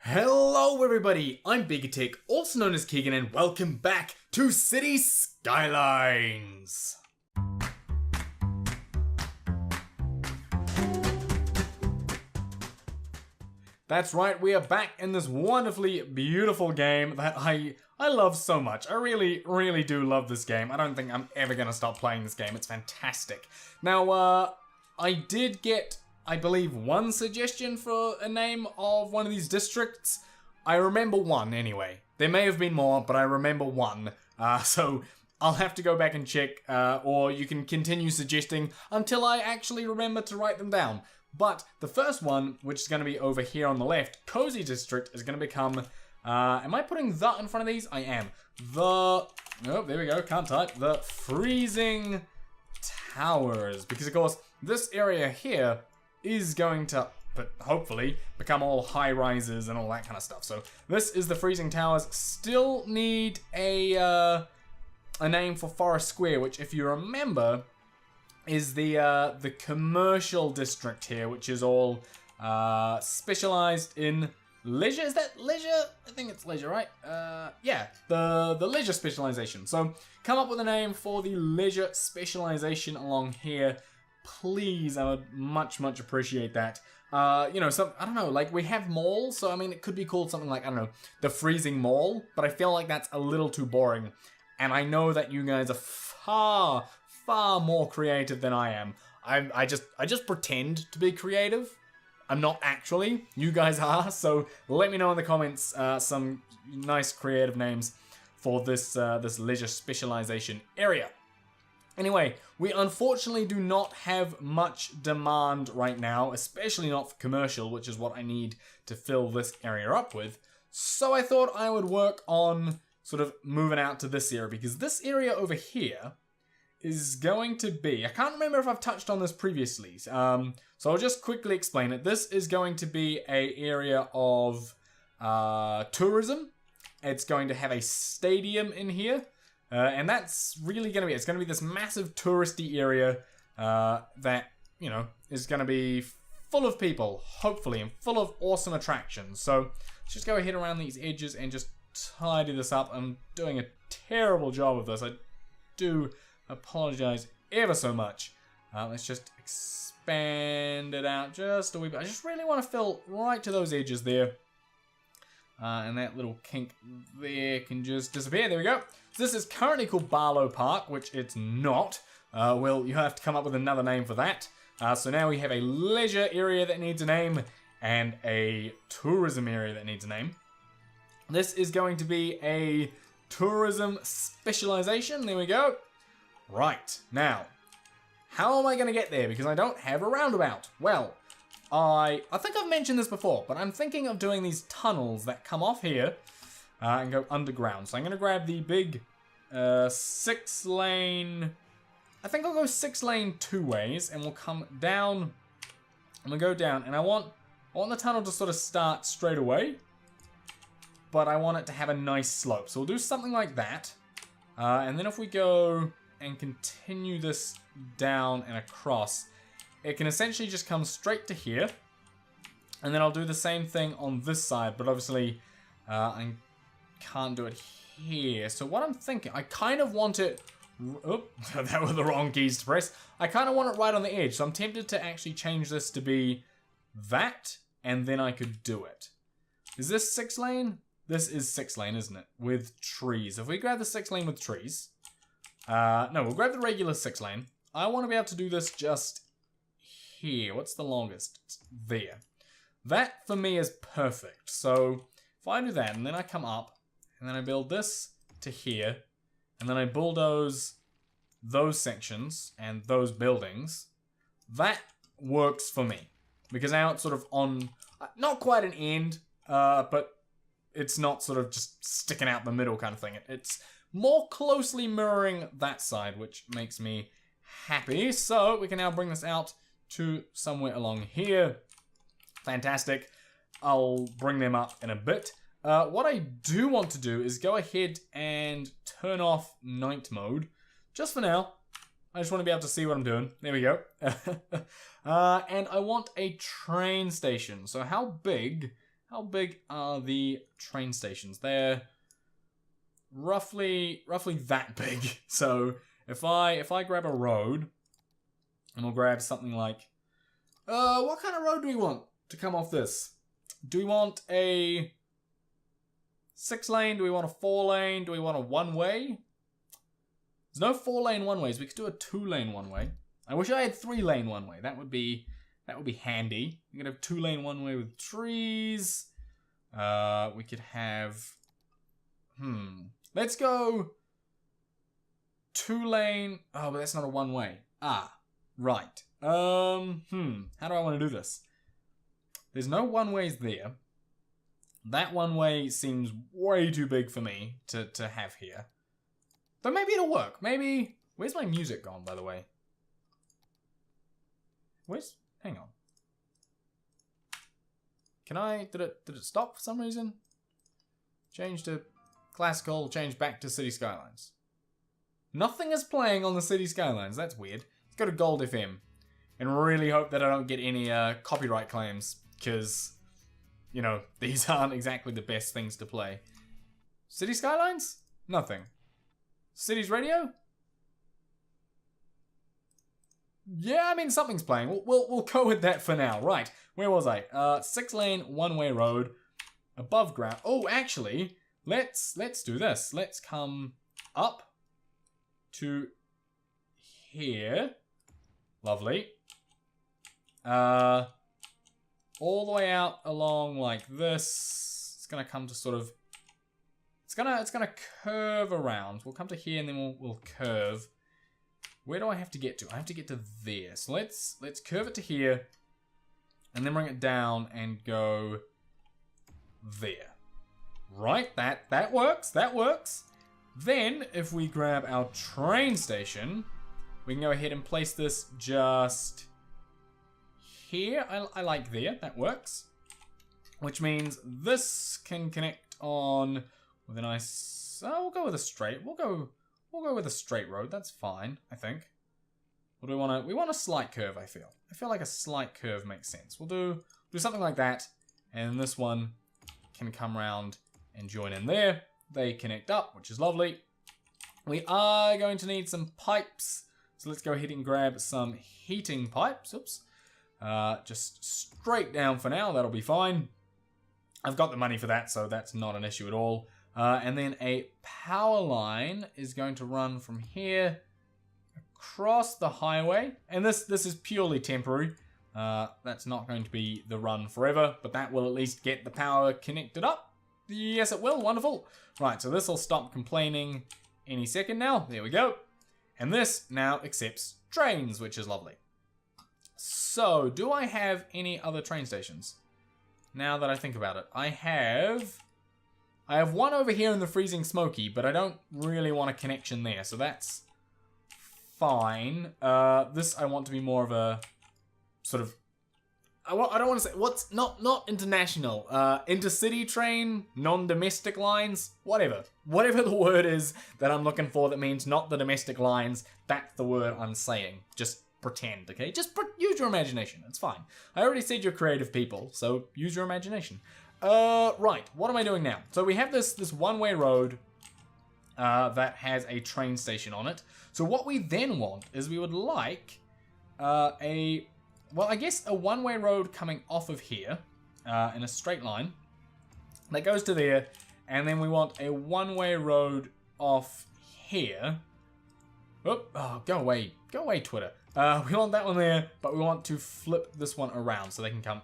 Hello everybody, I'm BeakerTeck, also known as Keegan, and welcome back to Cities Skylines! That's right, we are back in this wonderfully beautiful game that I love so much. I really do love this game. I don't think I'm ever going to stop playing this game. It's fantastic. Now, I did get, I believe, one suggestion for a name of one of these districts. I remember one anyway. There may have been more, but I remember one. So I'll have to go back and check, or you can continue suggesting until I actually remember to write them down. But the first one, which is going to be over here on the left, Cozy District, is going to become, am I putting the in front of these? I am. Oh, there we go, can't type. The Freezing Towers. Because of course, this area here is going to, but hopefully, become all high rises and all that kind of stuff. So this is the Freezing Towers. Still need a name for Forest Square, which if you remember, is the commercial district here, which is all specialized in leisure. Is that leisure? I think it's leisure, right? Yeah, the leisure specialization. So come up with a name for the leisure specialization along here, please. I would much appreciate that. You know, some, I don't know, like we have malls, so I mean it could be called something like, I don't know, the Freezing Mall, but I feel like that's a little too boring. And I know that you guys are far more creative than I am. I just pretend to be creative. I'm not actually. You guys are. So let me know in the comments some nice creative names for this this leisure specialization area. Anyway, we unfortunately do not have much demand right now, especially not for commercial, which is what I need to fill this area up with. So I thought I would work on sort of moving out to this area, because this area over here is going to be, I can't remember if I've touched on this previously, so I'll just quickly explain it. This is going to be an area of tourism. It's going to have a stadium in here, and that's really going to be, it's going to be this massive touristy area that, you know, is going to be full of people, hopefully, and full of awesome attractions. So let's just go ahead around these edges and just tidy this up. I'm doing a terrible job of this. I do apologize ever so much. Let's just expand it out just a wee bit. I just really want to fill right to those edges there. And that little kink there can just disappear. There we go. So this is currently called Barlow Park, which it's not. Well, you have to come up with another name for that. So now we have a leisure area that needs a name and a tourism area that needs a name. This is going to be a tourism specialization. There we go. Right, now, how am I going to get there? Because I don't have a roundabout. Well, I think I've mentioned this before, but I'm thinking of doing these tunnels that come off here and go underground. So I'm going to grab the big 6-lane, I think I'll go 6-lane 2 ways, and we'll come down, and we'll go down, and I want the tunnel to sort of start straight away, but I want it to have a nice slope. So we'll do something like that, and then if we go and continue this down and across, it can essentially just come straight to here, and then I'll do the same thing on this side, but obviously I can't do it here. So what I'm thinking, I kind of want it, oh, that were the wrong keys to press. I kind of want it right on the edge, so I'm tempted to actually change this to be that, and then I could do it. Is this 6-lane? This is 6-lane, isn't it? With trees. If we grab the 6-lane with trees, no, we'll grab the regular 6-lane. I want to be able to do this just here. What's the longest? It's there. That, for me, is perfect. So, if I do that, and then I come up, and then I build this to here, and then I bulldoze those sections and those buildings, that works for me. Because now it's sort of on, not quite an end, but it's not sort of just sticking out the middle kind of thing. It's more closely mirroring that side, which makes me happy. So we can now bring this out to somewhere along here. Fantastic. I'll bring them up in a bit. What I do want to do is go ahead and turn off night mode. Just for now. I just want to be able to see what I'm doing. There we go. And I want a train station. So how big how big are the train stations? They're roughly that big. So if I grab a road, and we'll grab something like, what kind of road do we want to come off this? Do we want a 6-lane? Do we want a 4-lane? Do we want a one-way? There's no 4-lane one-ways. We could do a 2-lane one-way. I wish I had 3-lane one-way. That would be handy. We could have 2-lane one-way with trees. We could have, let's go 2-lane. Oh, but that's not a one-way. Ah, right. How do I want to do this? There's no one-ways there. That one-way seems way too big for me to have here. But maybe it'll work. Maybe... Where's my music gone, by the way? Hang on. Can I... Did it stop for some reason? Change to classical, change back to Cities Skylines. Nothing is playing on the Cities Skylines. That's weird. Let's go to Gold FM. And really hope that I don't get any copyright claims. Because, you know, these aren't exactly the best things to play. Cities Skylines? Nothing. Cities Radio? Yeah, I mean, something's playing. We'll go with that for now. Right, where was I? 6-lane, one-way road, above ground. Oh, actually, let's do this. Let's come up to here. Lovely. All the way out along like this. It's gonna come to sort of. It's gonna curve around. We'll come to here and then we'll curve. Where do I have to get to? I have to get to there. So let's curve it to here, and then bring it down and go there. Right, that works. That works. Then if we grab our train station, we can go ahead and place this just here. I like there. That works. Which means this can connect on with a nice. We'll go with a straight. We'll go with a straight road. That's fine, I think. What do we want? We want a slight curve, I feel. I feel like a slight curve makes sense. We'll do something like that. And this one can come around and join in there. They connect up, which is lovely. We are going to need some pipes. So let's go ahead and grab some heating pipes. Oops. Just straight down for now. That'll be fine. I've got the money for that, so that's not an issue at all. And then a power line is going to run from here across the highway. And this is purely temporary. That's not going to be the run forever, but that will at least get the power connected up. Yes, it will. Wonderful. Right, so this will stop complaining any second now. There we go. And this now accepts trains, which is lovely. So, do I have any other train stations? Now that I think about it, I have one over here in the Freezing Smoky, but I don't really want a connection there, so that's fine. This I want to be more of a sort of. I don't want to say what's not international. Intercity train, non-domestic lines, whatever the word is that I'm looking for that means not the domestic lines. That's the word I'm saying. Just pretend, okay? Just use your imagination. It's fine. I already said you're creative people, so use your imagination. Right, what am I doing now? So we have this one-way road that has a train station on it. So what we then want is we would like well, I guess a one-way road coming off of here in a straight line that goes to there, and then we want a one-way road off here. Oh, go away, Twitter. We want that one there, but we want to flip this one around so they can come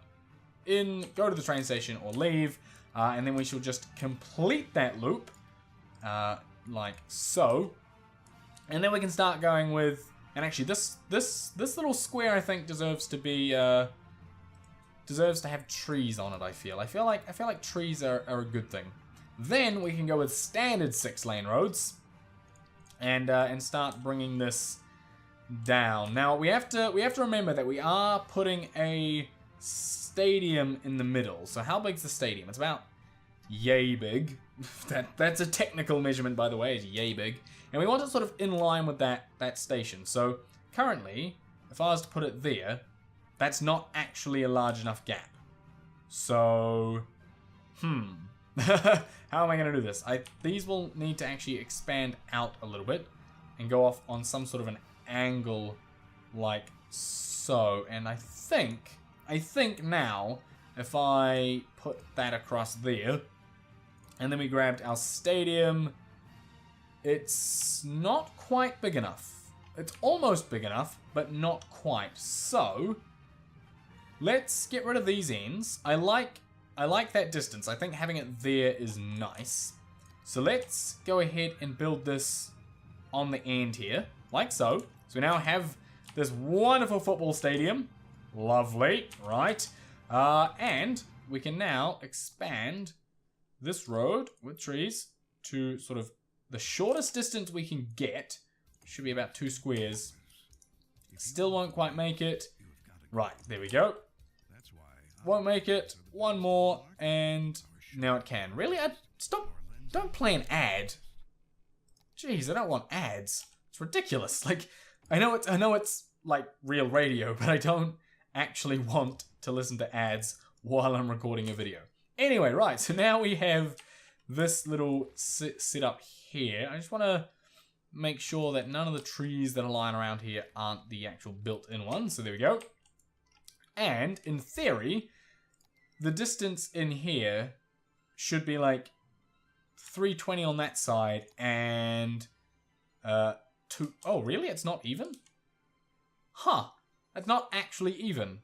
in, go to the train station, or leave, and then we shall just complete that loop, like so, and then we can start going with. And actually, this little square I think deserves to be deserves to have trees on it. I feel like trees are a good thing. Then we can go with standard 6-lane roads, and start bringing this down. Now we have to remember that we are putting a stadium in the middle. So how big's the stadium? It's about yay big. That's a technical measurement, by the way. It's yay big. And we want it sort of in line with that station. So currently, if I was to put it there, that's not actually a large enough gap. So How am I going to do this? These will need to actually expand out a little bit and go off on some sort of an angle like so. And I think now if I put that across there and then we grabbed our stadium, it's not quite big enough. It's almost big enough, but not quite. So let's get rid of these ends. I like that distance. I think having it there is nice. So let's go ahead and build this on the end here, like so. So we now have this wonderful football stadium. Lovely, right? And we can now expand this road with trees to sort of the shortest distance we can get. Should be about 2 squares. Still won't quite make it. Right, there we go. Won't make it. One more, and now it can. Really? Stop. Don't play an ad. Jeez, I don't want ads. It's ridiculous. Like, I know it's like real radio, but I don't actually want to listen to ads while I'm recording a video. Anyway, right, so now we have this little setup here. I just want to make sure that none of the trees that are lying around here aren't the actual built-in ones. So there we go. And in theory, the distance in here should be like 320 on that side and 2. Oh, really? It's not even? Huh. That's not actually even.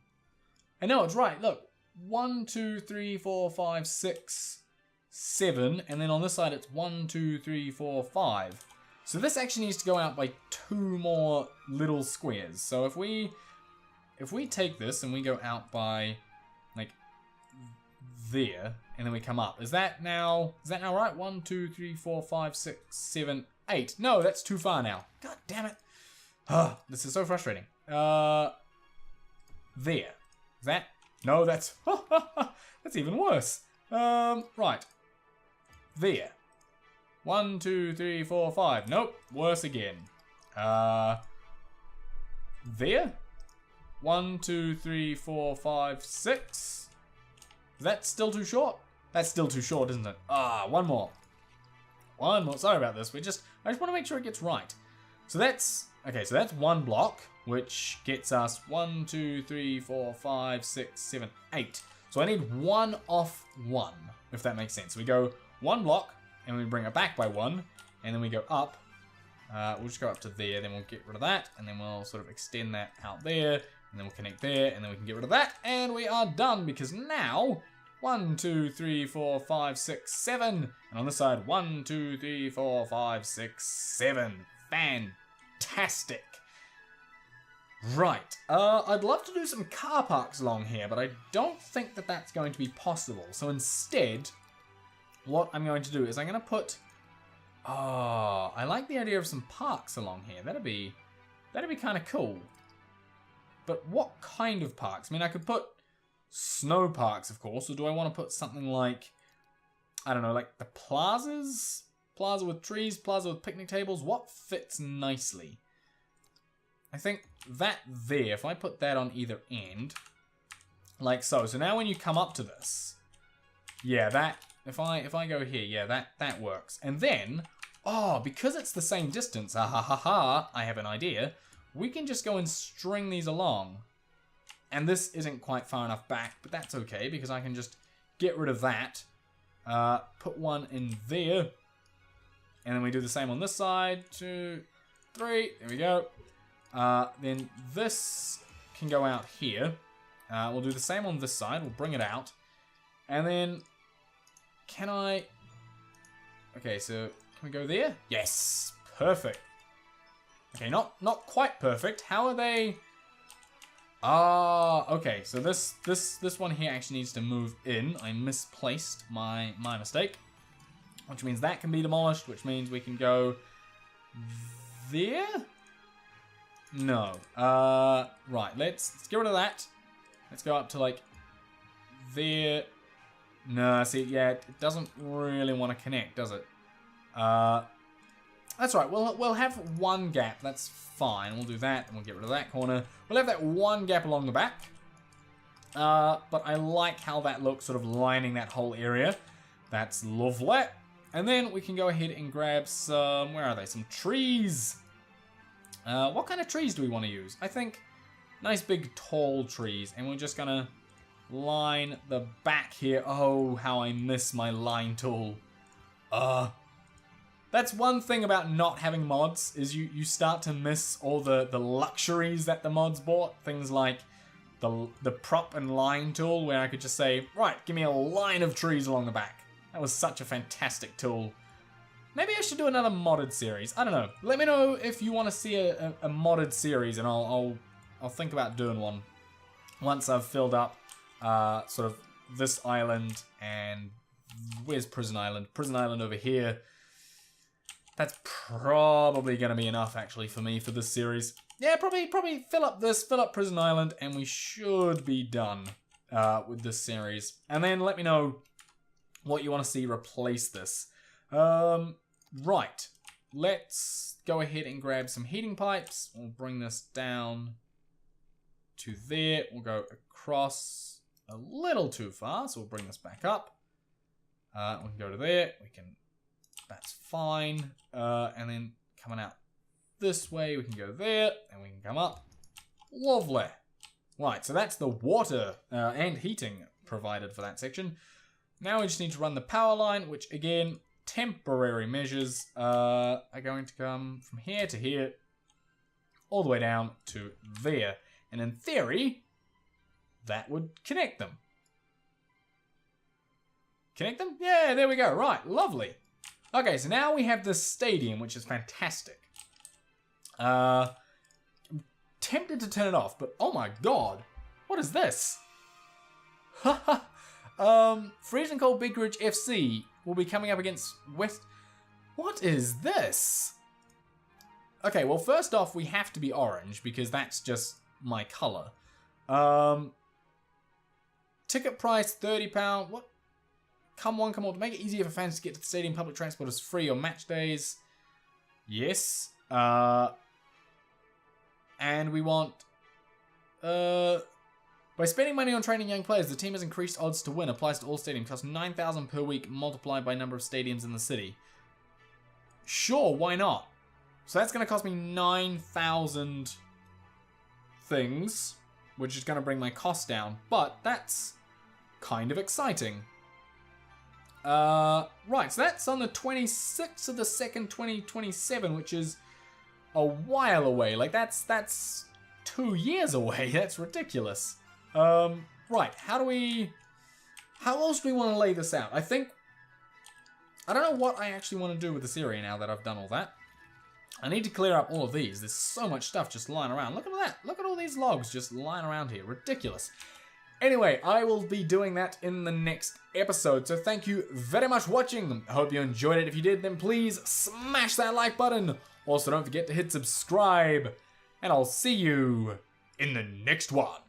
I know, it's right. Look. 1, 2, 3, 4, 5, 6, 7. And then on this side, it's 1, 2, 3, 4, 5. So this actually needs to go out by 2 more little squares. So if we take this and we go out by like there, and then we come up, is that now right? 1, 2, 3, 4, 5, 6, 7, 8. No, that's too far now. God damn it. This is so frustrating. There. Is that? No, that's that's even worse. Right. There. 1, 2, 3, 4, 5. Nope. Worse again. There. 1, 2, 3, 4, 5, 6. Is that still too short? That's still too short, isn't it? One more. One more. Sorry about this. I just want to make sure it gets right. So that's okay. So that's 1 block, which gets us 1, 2, 3, 4, 5, 6, 7, 8. So I need 1 off 1, if that makes sense. So we go 1 block, and we bring it back by 1, and then we go up. We'll just go up to there, then we'll get rid of that, and then we'll sort of extend that out there, and then we'll connect there, and then we can get rid of that, and we are done, because now 1, 2, 3, 4, 5, 6, 7, and on this side 1, 2, 3, 4, 5, 6, 7. Fantastic. Right, I'd love to do some car parks along here, but I don't think that that's going to be possible. So instead, what I'm going to do is I'm going to put... Oh, I like the idea of some parks along here. That'd be kind of cool. But what kind of parks? I mean, I could put snow parks, of course, or do I want to put something like, I don't know, like the plazas? Plaza with trees, plaza with picnic tables. What fits nicely? I think that there, if I put that on either end, like so. So now when you come up to this, yeah, that, if I go here, yeah, that works. And then, because it's the same distance, I have an idea. We can just go and string these along. And this isn't quite far enough back, but that's okay, because I can just get rid of that, put one in there, and then we do the same on this side. 2, 3, there we go. Then this can go out here. We'll do the same on this side. We'll bring it out. And then, can I... Okay, so can we go there? Yes, perfect. Okay, not quite perfect. How are they... Okay, so this one here actually needs to move in. I misplaced my mistake. Which means that can be demolished, which means we can go there? No. Right, let's get rid of that. Let's go up to like there. No, see, yeah, it doesn't really want to connect, does it? That's right, we'll have 1 gap, that's fine. We'll do that, and we'll get rid of that corner. We'll have that 1 gap along the back. But I like how that looks, sort of lining that whole area. That's lovely. And then we can go ahead and grab some, where are they? Some trees. What kind of trees do we want to use? I think nice big tall trees. And we're just going to line the back here. Oh, how I miss my line tool. That's one thing about not having mods, is you start to miss all the luxuries that the mods bought. Things like the prop and line tool, where I could just say, right, give me a line of trees along the back. That was such a fantastic tool. Maybe I should do another modded series. I don't know. Let me know if you want to see a modded series, and I'll think about doing one once I've filled up sort of this island. And where's Prison Island? Prison Island over here. That's probably going to be enough, actually, for me for this series. Yeah, probably fill up Prison Island, and we should be done with this series. And then let me know what you want to see replace this. Right. Let's go ahead and grab some heating pipes. We'll bring this down to there. We'll go across a little too far, so we'll bring this back up. We can go to there. That's fine. And then coming out this way, we can go there, and we can come up. Lovely. Right, so that's the water and heating provided for that section. Now we just need to run the power line, which again, temporary measures are going to come from here to here, all the way down to there. And in theory, that would connect them. Connect them? Yeah, there we go. Right, lovely. Okay, so now we have this stadium, which is fantastic. I'm tempted to turn it off, but oh my god, what is this? Haha. Freezing Cold Big Ridge FC will be coming up against West... What is this? Okay, well, first off, we have to be orange, because that's just my colour. Ticket price, £30. What? Come on. To make it easier for fans to get to the stadium, public transport is free on match days. Yes. And we want... By spending money on training young players, the team has increased odds to win. Applies to all stadiums. Costs $9,000 per week multiplied by number of stadiums in the city. Sure, why not? So that's going to cost me 9,000 things, which is going to bring my cost down. But that's kind of exciting. Right, so that's on the 26th of the 2nd, 2027, which is a while away. Like, that's 2 years away. That's ridiculous. Right, how else do we want to lay this out? I don't know what I actually want to do with this area now that I've done all that. I need to clear up all of these. There's so much stuff just lying around. Look at that. Look at all these logs just lying around here. Ridiculous. Anyway, I will be doing that in the next episode. So thank you very much for watching. I hope you enjoyed it. If you did, then please smash that like button. Also, don't forget to hit subscribe. And I'll see you in the next one.